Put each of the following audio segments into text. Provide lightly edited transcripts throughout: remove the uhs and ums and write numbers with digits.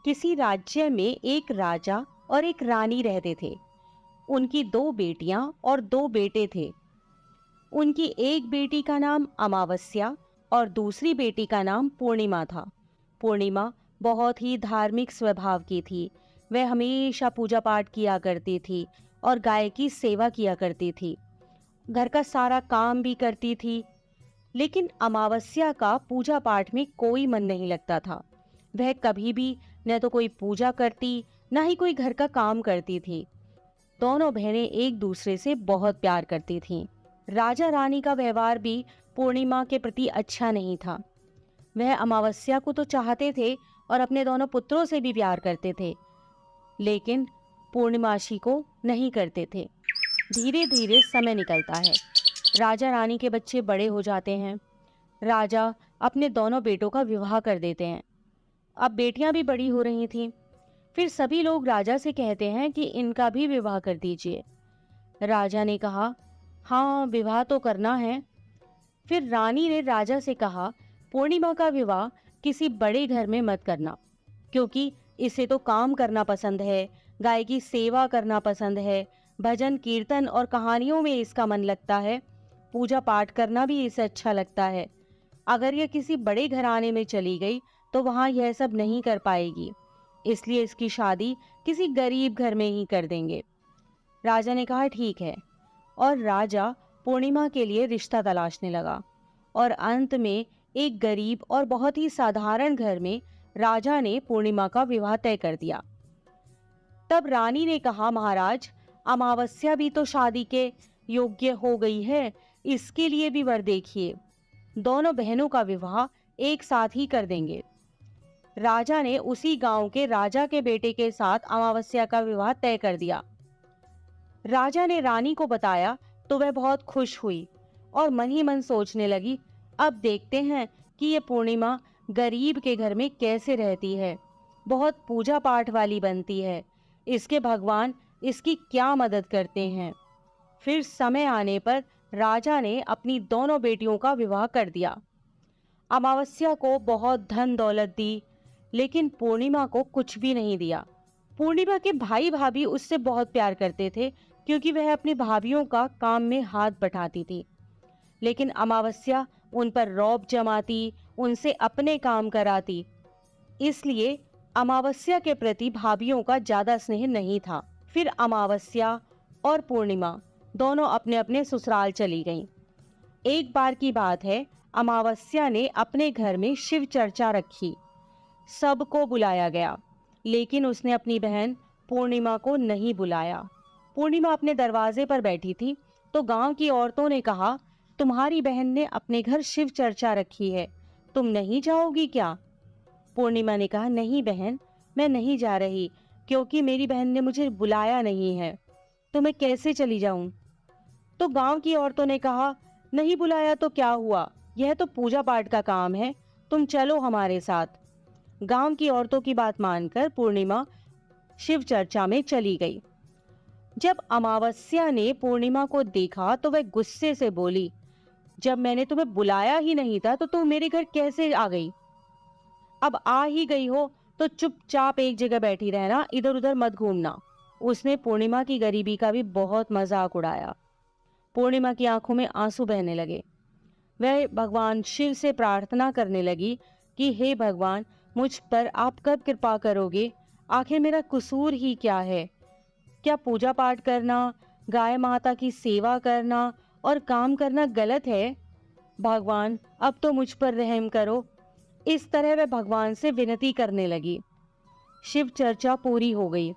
किसी राज्य में एक राजा और एक रानी रहते थे। उनकी दो बेटियां और दो बेटे थे। उनकी एक बेटी का नाम अमावस्या और दूसरी बेटी का नाम पूर्णिमा था। पूर्णिमा बहुत ही धार्मिक स्वभाव की थी। वह हमेशा पूजा पाठ किया करती थी और गाय की सेवा किया करती थी। घर का सारा काम भी करती थी। लेकिन अमावस्या का पूजा पाठ में कोई मन नहीं लगता था। वह कभी भी न तो कोई पूजा करती, न ही कोई घर का काम करती थी। दोनों बहनें एक दूसरे से बहुत प्यार करती थीं। राजा रानी का व्यवहार भी पूर्णिमा के प्रति अच्छा नहीं था। वह अमावस्या को तो चाहते थे और अपने दोनों पुत्रों से भी प्यार करते थे, लेकिन पूर्णिमाशी को नहीं करते थे। धीरे धीरे समय निकलता है। राजा रानी के बच्चे बड़े हो जाते हैं। राजा अपने दोनों बेटों का विवाह कर देते हैं। अब बेटियां भी बड़ी हो रही थीं। फिर सभी लोग राजा से कहते हैं कि इनका भी विवाह कर दीजिए। राजा ने कहा, हाँ, विवाह तो करना है। फिर रानी ने राजा से कहा, पूर्णिमा का विवाह किसी बड़े घर में मत करना, क्योंकि इसे तो काम करना पसंद है, गाय की सेवा करना पसंद है, भजन कीर्तन और कहानियों में इसका मन लगता है, पूजा पाठ करना भी इसे अच्छा लगता है। अगर यह किसी बड़े घराने में चली गई तो वहां यह सब नहीं कर पाएगी, इसलिए इसकी शादी किसी गरीब घर में ही कर देंगे। राजा ने कहा, ठीक है। और राजा पूर्णिमा के लिए रिश्ता तलाशने लगा और अंत में एक गरीब और बहुत ही साधारण घर में राजा ने पूर्णिमा का विवाह तय कर दिया। तब रानी ने कहा, महाराज, अमावस्या भी तो शादी के योग्य हो गई है, इसके लिए भी वर देखिए। दोनों बहनों का विवाह एक साथ ही कर देंगे। राजा ने उसी गांव के राजा के बेटे के साथ अमावस्या का विवाह तय कर दिया। राजा ने रानी को बताया तो वह बहुत खुश हुई और मन ही मन सोचने लगी, अब देखते हैं कि ये पूर्णिमा गरीब के घर में कैसे रहती है, बहुत पूजा पाठ वाली बनती है, इसके भगवान इसकी क्या मदद करते हैं। फिर समय आने पर राजा ने अपनी दोनों बेटियों का विवाह कर दिया। अमावस्या को बहुत धन दौलत दी, लेकिन पूर्णिमा को कुछ भी नहीं दिया। पूर्णिमा के भाई भाभी उससे बहुत प्यार करते थे, क्योंकि वह अपनी भाभीयों का काम में हाथ बटाती थी। लेकिन अमावस्या उन पर रौब जमाती, उनसे अपने काम कराती, इसलिए अमावस्या के प्रति भाभीयों का ज्यादा स्नेह नहीं था। फिर अमावस्या और पूर्णिमा दोनों अपने अपने ससुराल चली गईं। एक बार की बात है, अमावस्या ने अपने घर में शिव चर्चा रखी। सबको बुलाया गया, लेकिन उसने अपनी बहन पूर्णिमा को नहीं बुलाया। पूर्णिमा अपने दरवाजे पर बैठी थी तो गांव की औरतों ने कहा, तुम्हारी बहन ने अपने घर शिव चर्चा रखी है, तुम नहीं जाओगी क्या? पूर्णिमा ने कहा, नहीं बहन, मैं नहीं जा रही, क्योंकि मेरी बहन ने मुझे बुलाया नहीं है, तो मैं कैसे चली जाऊं? तो गांव की औरतों ने कहा, नहीं बुलाया तो क्या हुआ, यह तो पूजा पाठ का काम है, तुम चलो हमारे साथ। गांव की औरतों की बात मानकर पूर्णिमा शिव चर्चा में चली गई। जब अमावस्या ने पूर्णिमा को देखा तो वह गुस्से से बोली, जब मैंने तुम्हें बुलाया ही नहीं था तो तुम मेरे घर कैसे आ गई? अब आ ही गई हो तो चुपचाप एक जगह बैठी रहना, इधर उधर मत घूमना। उसने पूर्णिमा की गरीबी का भी बहुत मजाक उड़ाया। पूर्णिमा की आंखों में आंसू बहने लगे। वह भगवान शिव से प्रार्थना करने लगी कि हे भगवान, मुझ पर आप कब कृपा करोगे? आखिर मेरा कसूर ही क्या है? क्या पूजा पाठ करना, गाय माता की सेवा करना और काम करना गलत है? भगवान, अब तो मुझ पर रहम करो। इस तरह वह भगवान से विनती करने लगी। शिव चर्चा पूरी हो गई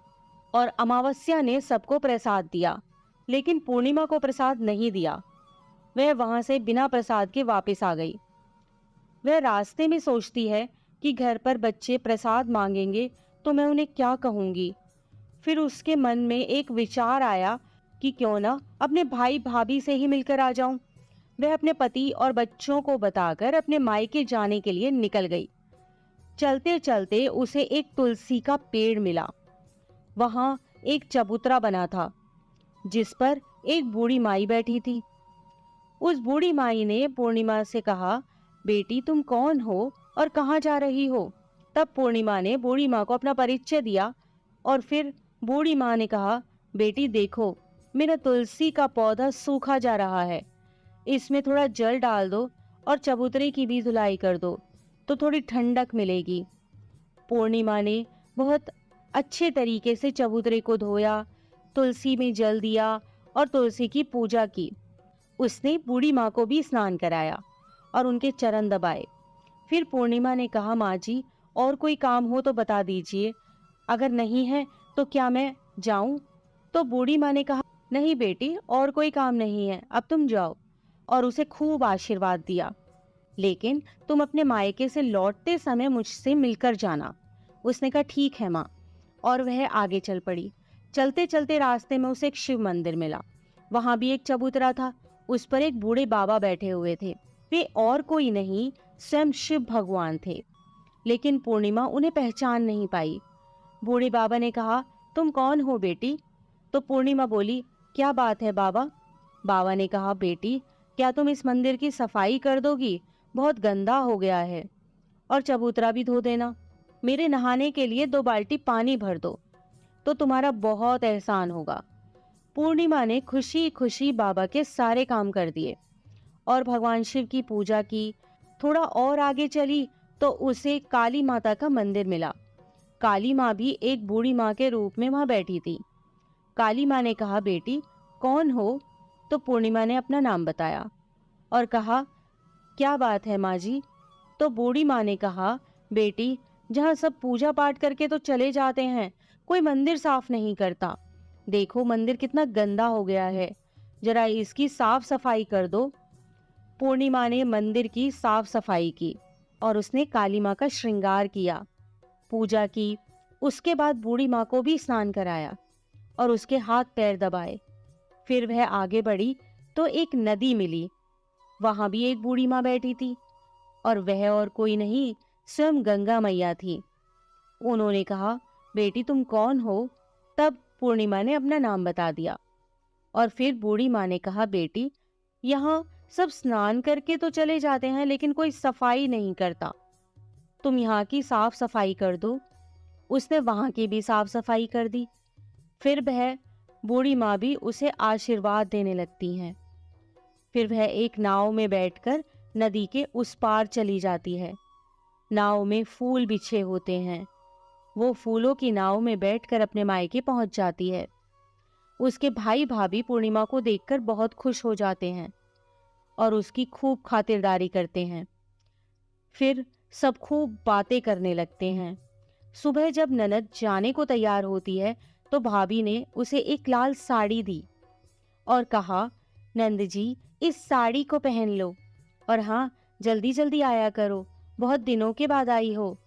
और अमावस्या ने सबको प्रसाद दिया, लेकिन पूर्णिमा को प्रसाद नहीं दिया। वह वहां से बिना प्रसाद के वापस आ गई। वह रास्ते में सोचती है कि घर पर बच्चे प्रसाद मांगेंगे तो मैं उन्हें क्या कहूंगी। फिर उसके मन में एक विचार आया कि क्यों ना अपने भाई भाभी से ही मिलकर आ जाऊं। वह अपने पति और बच्चों को बताकर अपने मायके जाने के लिए निकल गई। चलते चलते उसे एक तुलसी का पेड़ मिला। वहां एक चबूतरा बना था, जिस पर एक बूढ़ी माई बैठी थी। उस बूढ़ी माई ने पूर्णिमा से कहा, बेटी, तुम कौन हो और कहाँ जा रही हो? तब पूर्णिमा ने बूढ़ी माँ को अपना परिचय दिया और फिर बूढ़ी माँ ने कहा, बेटी देखो, मेरा तुलसी का पौधा सूखा जा रहा है, इसमें थोड़ा जल डाल दो और चबूतरे की भी धुलाई कर दो तो थोड़ी ठंडक मिलेगी। पूर्णिमा ने बहुत अच्छे तरीके से चबूतरे को धोया, तुलसी में जल दिया और तुलसी की पूजा की। उसने बूढ़ी माँ को भी स्नान कराया और उनके चरण दबाए। फिर पूर्णिमा ने कहा, माँ जी, और कोई काम हो तो बता दीजिए, अगर नहीं है तो क्या मैं जाऊं? तो बूढ़ी माँ ने कहा, नहीं बेटी, और कोई काम नहीं है, अब तुम जाओ। और उसे खूब आशीर्वाद दिया, लेकिन तुम अपने मायके से लौटते समय मुझसे मिलकर जाना। उसने कहा, ठीक है माँ। और वह आगे चल पड़ी। चलते चलते रास्ते में उसे एक शिव मंदिर मिला। वहां भी एक चबूतरा था, उस पर एक बूढ़े बाबा बैठे हुए थे। वे और कोई नहीं, स्वयं शिव भगवान थे, लेकिन पूर्णिमा उन्हें पहचान नहीं पाई। बूढ़े बाबा ने कहा, तुम कौन हो बेटी? तो पूर्णिमा बोली, क्या बात है बाबा? बाबा ने कहा, बेटी, क्या तुम इस मंदिर की सफाई कर दोगी? बहुत गंदा हो गया है। और चबूतरा भी धो देना। मेरे नहाने के लिए 2 बाल्टी पानी भर दो, तो तुम्हारा बहुत एहसान होगा। पूर्णिमा ने खुशी खुशी बाबा के सारे काम कर दिए और भगवान शिव की पूजा की। थोड़ा और आगे चली तो उसे काली माता का मंदिर मिला। काली माँ भी एक बूढ़ी माँ के रूप में वहां बैठी थी। काली माँ ने कहा, बेटी कौन हो? तो पूर्णिमा ने अपना नाम बताया और कहा, क्या बात है माँ जी? तो बूढ़ी माँ ने कहा, बेटी, जहाँ सब पूजा पाठ करके तो चले जाते हैं, कोई मंदिर साफ नहीं करता। देखो मंदिर कितना गंदा हो गया है, जरा इसकी साफ सफाई कर दो। पूर्णिमा ने मंदिर की साफ सफाई की और उसने काली माँ का श्रृंगार किया, पूजा की। उसके बाद बूढ़ी माँ को भी स्नान कराया और उसके हाथ पैर दबाए। फिर वह आगे बढ़ी तो एक नदी मिली। वहां भी एक बूढ़ी माँ बैठी थी और वह और कोई नहीं, स्वयं गंगा मैया थी। उन्होंने कहा, बेटी तुम कौन हो? तब पूर्णिमा ने अपना नाम बता दिया और फिर बूढ़ी माँ ने कहा, बेटी, यहाँ सब स्नान करके तो चले जाते हैं, लेकिन कोई सफाई नहीं करता, तुम यहाँ की साफ सफाई कर दो। उसने वहां की भी साफ सफाई कर दी। फिर वह बूढ़ी माँ भी उसे आशीर्वाद देने लगती हैं। फिर वह एक नाव में बैठकर नदी के उस पार चली जाती है। नाव में फूल बिछे होते हैं। वो फूलों की नाव में बैठकर अपने मायके पहुंच जाती है। उसके भाई भाभी पूर्णिमा को देखकर बहुत खुश हो जाते हैं और उसकी खूब खातिरदारी करते हैं। फिर सब खूब बातें करने लगते हैं। सुबह जब ननद जाने को तैयार होती है तो भाभी ने उसे एक लाल साड़ी दी और कहा, नंद जी, इस साड़ी को पहन लो और हाँ, जल्दी जल्दी आया करो, बहुत दिनों के बाद आई हो।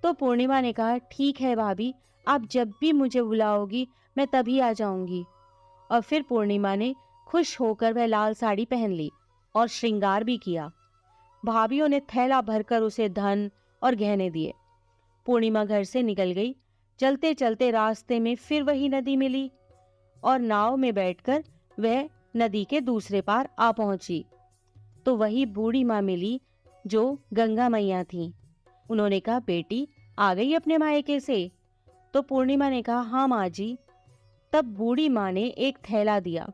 तो पूर्णिमा ने कहा, ठीक है भाभी, आप जब भी मुझे बुलाओगी मैं तभी आ जाऊंगी। और फिर पूर्णिमा ने खुश होकर वह लाल साड़ी पहन ली और श्रृंगार भी किया। भाभीयों ने थैला भरकर उसे धन और गहने दिए। पूर्णिमा घर से निकल गई। चलते चलते रास्ते में फिर वही नदी मिली और नाव में बैठकर वह नदी के दूसरे पार आ पहुंची तो वही बूढ़ी माँ मिली जो गंगा मैया थी। उन्होंने कहा, बेटी आ गई अपने मायके से? तो पूर्णिमा ने कहा, हाँ माँ जी। तब बूढ़ी माँ ने एक थैला दिया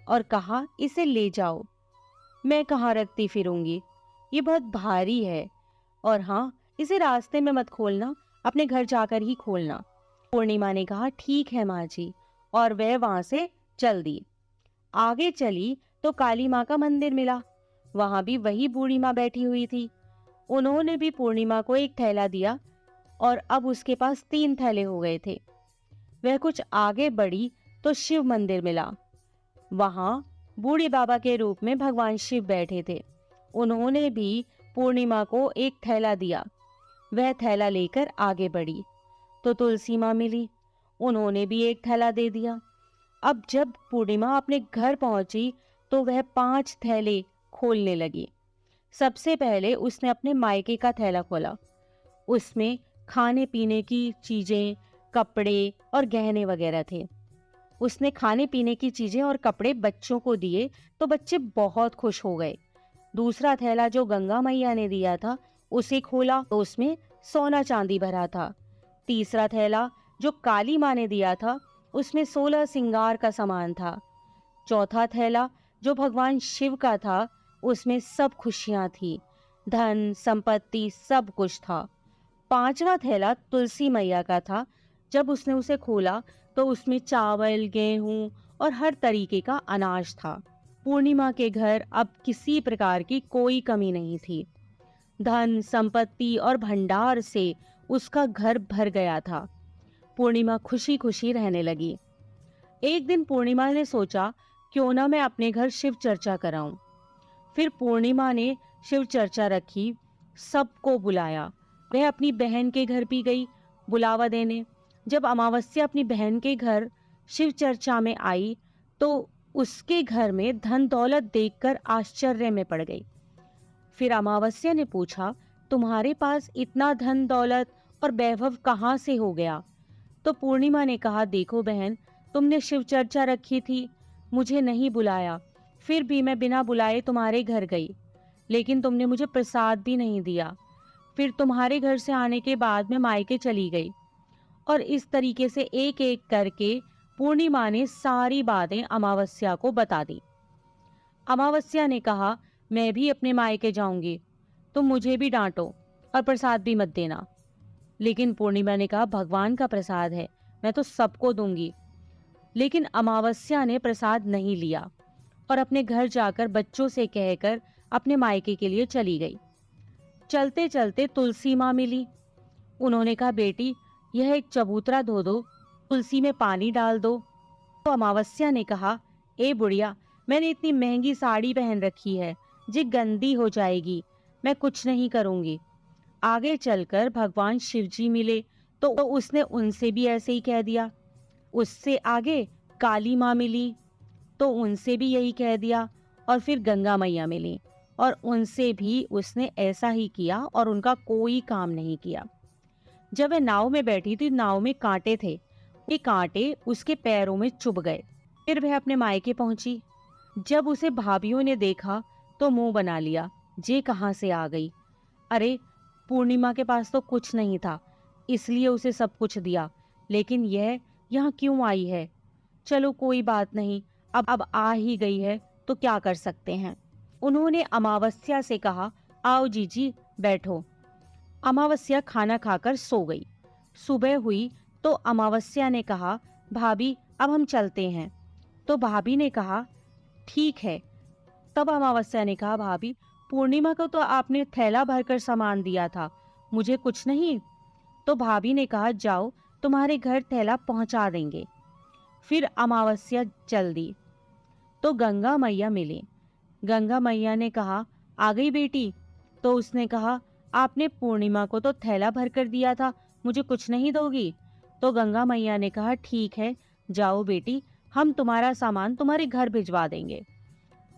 और कहा, इसे ले जाओ, मैं कहाँ रखती फिरूंगी, ये बहुत भारी है, और हाँ, इसे रास्ते में मत खोलना, अपने घर जाकर ही खोलना। पूर्णिमा ने कहा, ठीक है माँ जी, और वह वहां से चल दी। आगे चली तो काली माँ का मंदिर मिला। वहां भी वही बूढ़ी माँ बैठी हुई थी। उन्होंने भी पूर्णिमा को एक थैला दिया और अब उसके पास 3 थैले हो गए थे। वह कुछ आगे बढ़ी तो शिव मंदिर मिला। वहां बूढ़े बाबा के रूप में भगवान शिव बैठे थे। उन्होंने भी पूर्णिमा को एक थैला दिया। वह थैला लेकर आगे बढ़ी तो तुलसी माँ मिली। उन्होंने भी एक थैला दे दिया। अब जब पूर्णिमा अपने घर पहुंची तो वह 5 थैले खोलने लगी। सबसे पहले उसने अपने मायके का थैला खोला। उसमें खाने पीने की चीजें, कपड़े और गहने वगैरह थे। उसने खाने पीने की चीजें और कपड़े बच्चों को दिए तो बच्चे बहुत खुश हो गए। दूसरा थैला जो गंगा मैया ने दिया था उसे खोला तो उसमें सोना चांदी भरा था। तीसरा थैला जो काली माँ ने दिया था, उसमें 16 सिंगार का सामान था। चौथा थैला जो भगवान शिव का था, उसमें सब खुशियां थी, धन संपत्ति सब कुछ था। पांचवा थैला तुलसी मैया का था। जब उसने उसे खोला तो उसमें चावल, गेहूं और हर तरीके का अनाज था। पूर्णिमा के घर अब किसी प्रकार की कोई कमी नहीं थी। धन संपत्ति और भंडार से उसका घर भर गया था। पूर्णिमा खुशी खुशी रहने लगी। एक दिन पूर्णिमा ने सोचा, क्यों ना मैं अपने घर शिव चर्चा कराऊं। फिर पूर्णिमा ने शिव चर्चा रखी, सबको बुलाया। वह अपनी बहन के घर भी गई बुलावा देने। जब अमावस्या अपनी बहन के घर शिव चर्चा में आई तो उसके घर में धन दौलत देखकर आश्चर्य में पड़ गई। फिर अमावस्या ने पूछा, तुम्हारे पास इतना धन दौलत और वैभव कहाँ से हो गया? तो पूर्णिमा ने कहा, देखो बहन, तुमने शिव चर्चा रखी थी, मुझे नहीं बुलाया, फिर भी मैं बिना बुलाए तुम्हारे घर गई, लेकिन तुमने मुझे प्रसाद भी नहीं दिया। फिर तुम्हारे घर से आने के बाद मैं मायके चली गई। और इस तरीके से एक एक करके पूर्णिमा ने सारी बातें अमावस्या को बता दी। अमावस्या ने कहा, मैं भी अपने मायके जाऊंगी, तुम मुझे भी डांटो और प्रसाद भी मत देना। लेकिन पूर्णिमा ने कहा, भगवान का प्रसाद है, मैं तो सबको दूंगी। लेकिन अमावस्या ने प्रसाद नहीं लिया और अपने घर जाकर बच्चों से कहकर अपने मायके के लिए चली गई। चलते चलते तुलसी माँ मिली। उन्होंने कहा, बेटी, यह एक चबूतरा धो दो, तुलसी में पानी डाल दो। तो अमावस्या ने कहा, ए बुढ़िया, मैंने इतनी महंगी साड़ी पहन रखी है, जी गंदी हो जाएगी, मैं कुछ नहीं करूंगी। आगे चलकर भगवान शिवजी मिले तो उसने उनसे भी ऐसे ही कह दिया। उससे आगे काली माँ मिली तो उनसे भी यही कह दिया। और फिर गंगा मैया मिली और उनसे भी उसने ऐसा ही किया और उनका कोई काम नहीं किया। जब वह नाव में बैठी थी, नाव में कांटे थे, ये कांटे उसके पैरों में चुभ गए। फिर वह अपने मायके पहुंची। जब उसे भाभीियों ने देखा तो मुंह बना लिया, जे कहां से आ गई। अरे, पूर्णिमा के पास तो कुछ नहीं था, इसलिए उसे सब कुछ दिया, लेकिन यह यहाँ क्यों आई है? चलो कोई बात नहीं, अब आ ही गई है तो क्या कर सकते हैं। उन्होंने अमावस्या से कहा, आओ जीजी बैठो। अमावस्या खाना खाकर सो गई। सुबह हुई तो अमावस्या ने कहा, भाभी अब हम चलते हैं। तो भाभी ने कहा, ठीक है। तब अमावस्या ने कहा, भाभी, पूर्णिमा को तो आपने थैला भरकर सामान दिया था, मुझे कुछ नहीं। तो भाभी ने कहा, जाओ, तुम्हारे घर थैला पहुंचा देंगे। फिर अमावस्या चल दी तो गंगा मैया मिली। गंगा मैया ने कहा, आ गई बेटी? तो उसने कहा, आपने पूर्णिमा को तो थैला भरकर दिया था, मुझे कुछ नहीं दोगी? तो गंगा मैया ने कहा, ठीक है, जाओ बेटी, हम तुम्हारा सामान तुम्हारे घर भिजवा देंगे।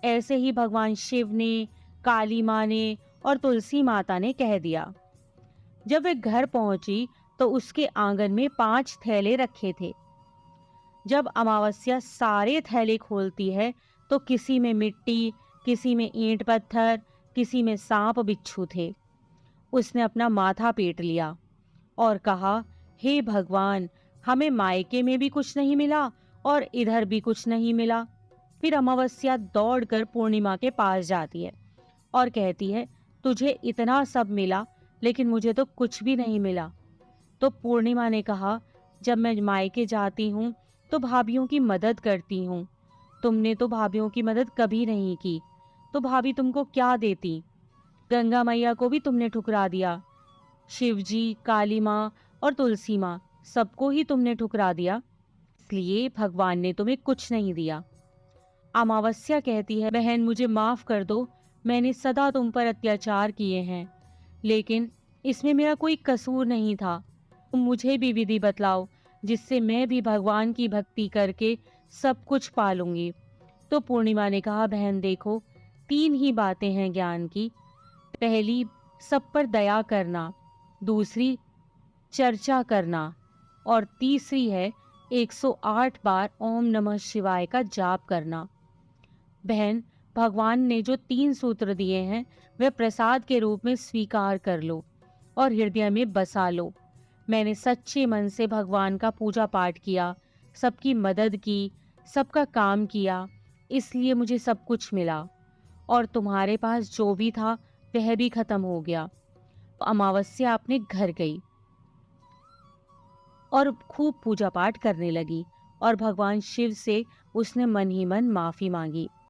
ऐसे ही भगवान शिव ने, काली माँ ने और तुलसी माता ने कह दिया। जब वे घर पहुंची तो उसके आंगन में 5 थैले रखे थे। जब अमावस्या सारे थैले खोलती है तो किसी में मिट्टी, किसी में ईंट पत्थर, किसी में सांप बिच्छू थे। उसने अपना माथा पीट लिया और कहा, हे भगवान, हमें मायके में भी कुछ नहीं मिला और इधर भी कुछ नहीं मिला। फिर अमावस्या दौड़कर पूर्णिमा के पास जाती है और कहती है, तुझे इतना सब मिला लेकिन मुझे तो कुछ भी नहीं मिला। तो पूर्णिमा ने कहा, जब मैं मायके जाती हूँ तो भाभीियों की मदद करती हूँ, तुमने तो भाभीियों की मदद कभी नहीं की, तो भाभी तुमको क्या देती? गंगा मैया को भी तुमने ठुकरा दिया, शिवजी, काली माँ और तुलसी माँ, सबको ही तुमने ठुकरा दिया, इसलिए भगवान ने तुम्हें कुछ नहीं दिया। अमावस्या कहती है, बहन मुझे माफ कर दो, मैंने सदा तुम पर अत्याचार किए हैं, लेकिन इसमें मेरा कोई कसूर नहीं था। तुम मुझे भी विधि बतलाओ जिससे मैं भी भगवान की भक्ति करके सब कुछ पालूंगी। तो पूर्णिमा ने कहा, बहन देखो, 3 ही बातें हैं ज्ञान की। पहली, सब पर दया करना, दूसरी चर्चा करना और तीसरी है 108 बार ओम नमः शिवाय का जाप करना। बहन, भगवान ने जो 3 सूत्र दिए हैं वह प्रसाद के रूप में स्वीकार कर लो और हृदय में बसा लो। मैंने सच्चे मन से भगवान का पूजा पाठ किया, सबकी मदद की, सबका काम किया, इसलिए मुझे सब कुछ मिला। और तुम्हारे पास जो भी था वह भी खत्म हो गया। अमावस्या अपने घर गई और खूब पूजा पाठ करने लगी और भगवान शिव से उसने मन ही मन माफी मांगी।